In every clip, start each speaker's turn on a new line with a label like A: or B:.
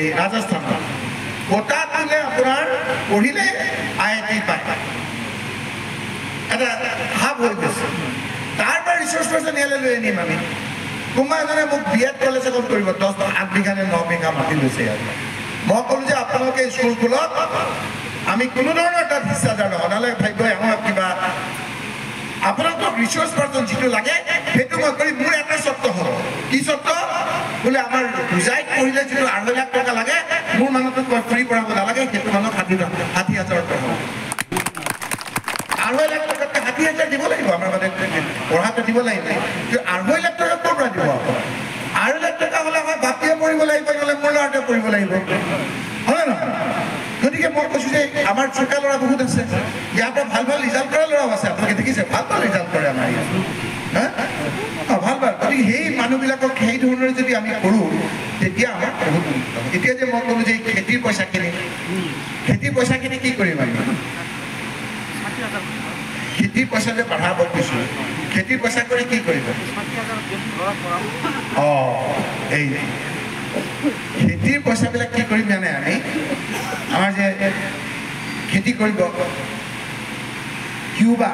A: এই ৰাজস্থানত বঁটা দিলে আপোনাৰ পঢ়িলে IIT পায় এটা হাব হৈ গৈছে তাৰ পৰা ৰিচোৰ্চ পাৰ্চন ইয়ালৈ লৈ আনিম আমি কোনোবা এজনে মোক বিএড কলেজ এখন কৰিব 8 বিঘা নে 9 বিঘা মাটি লৈছে ইয়াত মই ক'লো যে আপোনালোকে স্কুলখনত আমি কোনো ধৰণৰ তাত হিস্সাদাৰ নহয় নহ'লে ভাবিব আমাক কিবা আপোনালোকক ৰিচোৰ্চ পাৰ্চন যিটো লাগে সেইটো মই কৰি মোৰ এটা চৰ্ত হ'ব কি চৰ্ত বোলে আমাৰ বুজাইত পঢ়িলে যিটো 2.5 লাখ টকা লাগে মোৰ মানুহটোক ফ্ৰী পঢ়াব নালাগে সেইটো মানুহক 60,000 টকা 2.5 লাখ টকাতকৈ 60,000 দিব লাগিব আমাৰ মানে পঢ়াটো দিব লাগিব কিন্তু 2.5 লাখ টকা ক'ৰ পৰা দিব আপোনাৰ 2.5 লাখ টকা হ'লে আমাৰ বাপীয়ে পঢ়িব লাগিব নহ'লে মোৰ ল'ৰাটোৱে পঢ়িব লাগিব হয়নে নহয় গতিকে মই কৈছোঁ যে আমাৰ চোকা ল'ৰা বহুত আছে ইয়াৰ পৰা ভাল ভাল ৰিজাল্ট কৰা ল'ৰাও আছে আপোনালোকে দেখিছে ভাল ভাল ৰিজাল্ট কৰে আমাৰ ইয়াত ভাল ভাল গতিকে সেই মানুহবিলাকক সেই ধৰণেৰে যদি আমি কৰোঁ তেতিয়া আমাৰ বহুত এতিয়া যে মই ক'লোঁ যে খেতিৰ পইচাখিনি কি কৰিম আমি খেতিৰ পইচা যে বঢ়াব কৈছোঁ খেতিৰ পইচা কৰি কি কৰিব এই খেতিৰ পইচাবিলাক কি কৰিম জানে আমি আমাৰ যে খেতি কৰিব কিউবা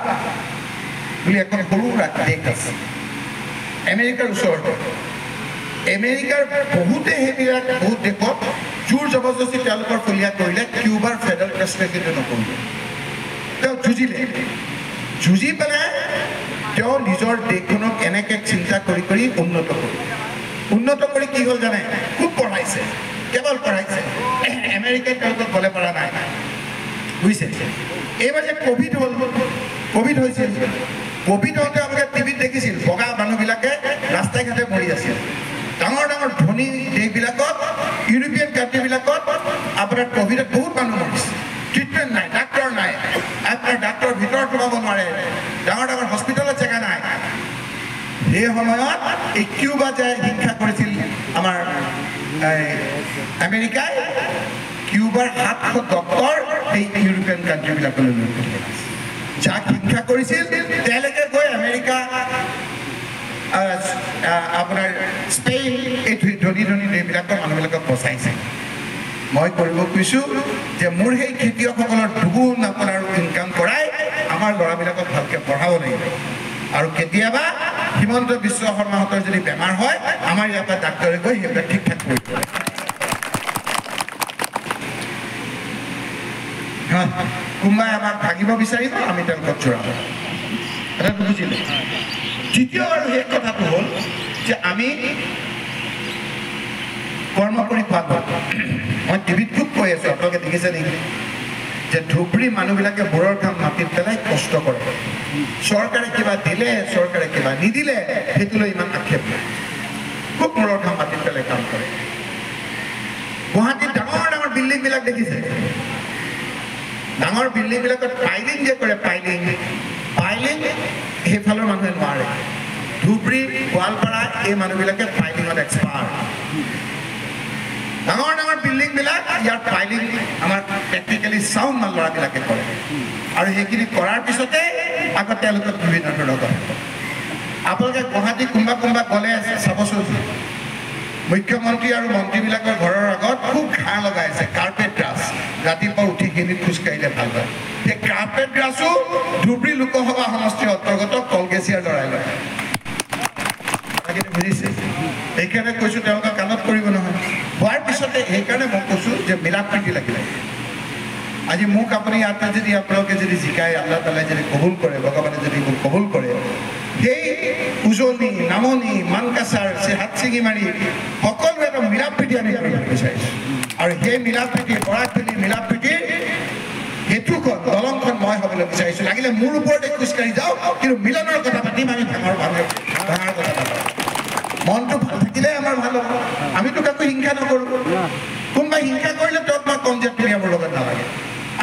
A: বুলি এখন সৰু দেশ আছে আমেৰিকাৰ ওচৰতে আমেৰিকাৰ বহুতে সেইবিলাক বহুত দেশত জোৰ জবৰদস্তি তেওঁলোকৰ ফলিয়া কৰিলে কিউবাৰ ফেডাৰেল প্ৰেচিডেণ্টে নকৰিলে তেওঁ যুঁজি পেলাই তেওঁ নিজৰ দেশখনক এনেকৈ চিন্তা কৰি উন্নত কৰি কি হ'ল জানে খুব পঢ়াইছে কেৱল পঢ়াইছে আমেৰিকাত তেওঁলোকক গ'লে পৰা নাই বুজিছে এইবাৰ যে ক'ভিড হৈছিল ক'ভিড হওঁতে আপোনালোকে টিভিত দেখিছিল বগা মানুহবিলাকে ৰাস্তাই ঘাটে মৰি আছিল ডাঙৰ ডাঙৰ ধনী দেশবিলাকত ইউৰোপিয়ান কাণ্ট্ৰিবিলাকত আপোনাৰ ক'ভিডত বহুত মানুহ মৰিছে ট্ৰিটমেণ্ট নাই ডাক্তৰ নাই আপোনাৰ ডাক্তৰ ভিতৰত সোমাব নোৱাৰে ডাঙৰ ডাঙৰ হস্পিটেলত জেগা নাই সেই সময়ত এই কিউবা যে হিংসা কৰিছিল আমাৰ আমেৰিকাই কিউবাৰ 700 ডক্তৰ এই ইউৰোপিয়ান কাণ্ট্ৰিবিলাকলৈ লৈ গৈছিল যাক হিংসা কৰিছিল তেওঁলোকে গৈ আমেৰিকা আপোনাৰ স্পেইন এই ধনী দেশবিলাকৰ মানুহবিলাকক বচাইছে মই কৰিব খুজিছোঁ যে মোৰ সেই খেতিয়কসকলৰ দুগুণ আপোনাৰ ইনকাম কৰাই আমাৰ ল'ৰাবিলাকক ভালকৈ পঢ়াব লাগিব আৰু কেতিয়াবা হিমন্ত বিশ্ব শৰ্মাহঁতৰ যদি বেমাৰ হয় আমাৰ ইয়াৰ পৰা ডাক্তৰে গৈ সেইবিলাক ঠিক ঠাক কৰিব কোনোবাই আমাক ভাগিব বিচাৰিব আমি তেওঁলোকক চোৰাব কথাটো বুজিলে দ্বিতীয় আৰু সেই কথাটো হ'ল যে আমি কৰ্ম কৰি খোৱা মই টিভিত খুব কৈ আছোঁ আপোনালোকে দেখিছে নেকি যে ধুবুৰী মানুহবিলাকে বোৰৰ কাম মাটিত পেলাই কষ্ট কৰে চৰকাৰে কিবা দিলে চৰকাৰে কিবা নিদিলে সেইটোলৈ ইমান আক্ষেপ নাই খুব বোৰৰ কাম মাটিত পেলাই কাম কৰে গুৱাহাটীত ডাঙৰ ডাঙৰ বিল্ডিংবিলাক দেখিছে ডাঙৰ বিল্ডিংবিলাকত পাইলিং যে কৰে পাইলিং সেইফালৰ মানুহে নোৱাৰে ধুবুৰী গোৱালপাৰা এই মানুহবিলাকে পাইলিঙত এক্সপাৰ্ট ডাঙৰ ডাঙৰ বিল্ডিংবিলাক ইয়াৰ পাইলিং আমাৰ প্ৰেক্টিকেলি চাউণ্ড মান ল'ৰাবিলাকে কৰে আৰু সেইখিনি কৰাৰ পিছতে আকৌ তেওঁলোকক বিভিন্ন ধৰণৰ কৰে আপোনালোকে গুৱাহাটী কোনোবা গ'লে চাবচোন মুখ্যমন্ত্ৰী আৰু মন্ত্ৰীবিলাকৰ ঘৰৰ আগত খুব ঘাঁহ লগাই আছে কাৰ্পেট গ্ৰাছ ৰাতিপুৱা উঠি খিনিত খোজকাঢ়িলে ভাল হয় সেই কাৰ্পেট গ্ৰাছো ধুবুৰী লোকসভা সমষ্টিৰ অন্তৰ্গত কলগেছিয়াৰ লৰাই লয় বুজিছে সেইকাৰণে কৈছোঁ তেওঁলোকে কাণত কৰিব নহয় হোৱাৰ পিছতে সেইকাৰণে মই কৈছোঁ যে মিলা প্ৰীতি লাগিলে আজি মোক আপুনি ইয়াতে যদি আপোনালোকে যদি জিকাই আল্লাহ তালাই যদি কবুল কৰে ভগৱানে যদি মোক কবুল কৰে সেই উজনি নামনি মানকাছাৰ হাত ছিঙি মাৰি সকলোৱে এটা মিলা প্ৰীতি আমি কৰিব বিচাৰিছোঁ আৰু সেই মিলা প্ৰীতি বৰাকভেলীৰ মিলা প্ৰীতিৰ সেতুখন দলংখন মই হ'বলৈ বিচাৰিছোঁ লাগিলে মোৰ ওপৰতে খোজকাঢ়ি যাওঁ কিন্তু মিলনৰ কথা পাতিম আমি ভাঙৰ কথা পাতিম মনটো ভাল থাকিলে আমাৰ ভাল হ'ব আমিতো কাকো হিংসা নকৰোঁ কোনোবাই হিংসা কৰিলে তেওঁক মই কম যে তুমি আমাৰ লগত নালাগে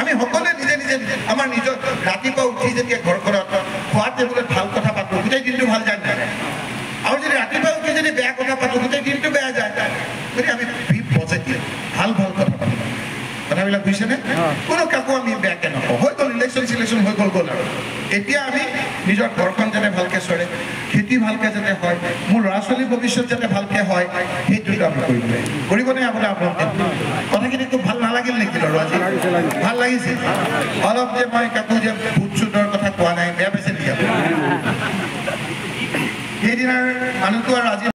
A: আমি সকলোৱে নিজে আমাৰ নিজৰ ৰাতিপুৱা উঠি যেতিয়া ঘৰখনত খোৱা টেবুলত ভাল কথা পাতোঁ গোটেই দিনটো ভাল যায় নাযায় আৰু যদি ৰাতিপুৱা উঠি যদি বেয়া কথা পাতোঁ গোটেই দিনটো বেয়া যায় গতিকে আমি পজিটিভ ভাল কথা পাতোঁ কথাবিলাক বুজিছেনে কোনো কাকো আমি বেয়াকৈ নকওঁ হৈ গ'ল ইলেকশ্যন চিলেকশ্যন হৈ গ'ল আৰু এতিয়া আমি নিজৰ ঘৰখন যাতে ভালকৈ চলে খেতি ভালকৈ যাতে হয় মোৰ ল'ৰা ছোৱালীৰ ভৱিষ্যত যাতে ভালকৈ হয় সেইটোতো আমি কৰিব লাগিব কৰিবনে আপোনাৰ ভাল লাগিছে অলপ যে মই কাকো যে ভূত চুতৰ কথা কোৱা নাই বেয়া পাইছে নেকি সেইদিনাৰ মানুহটো আৰু আজি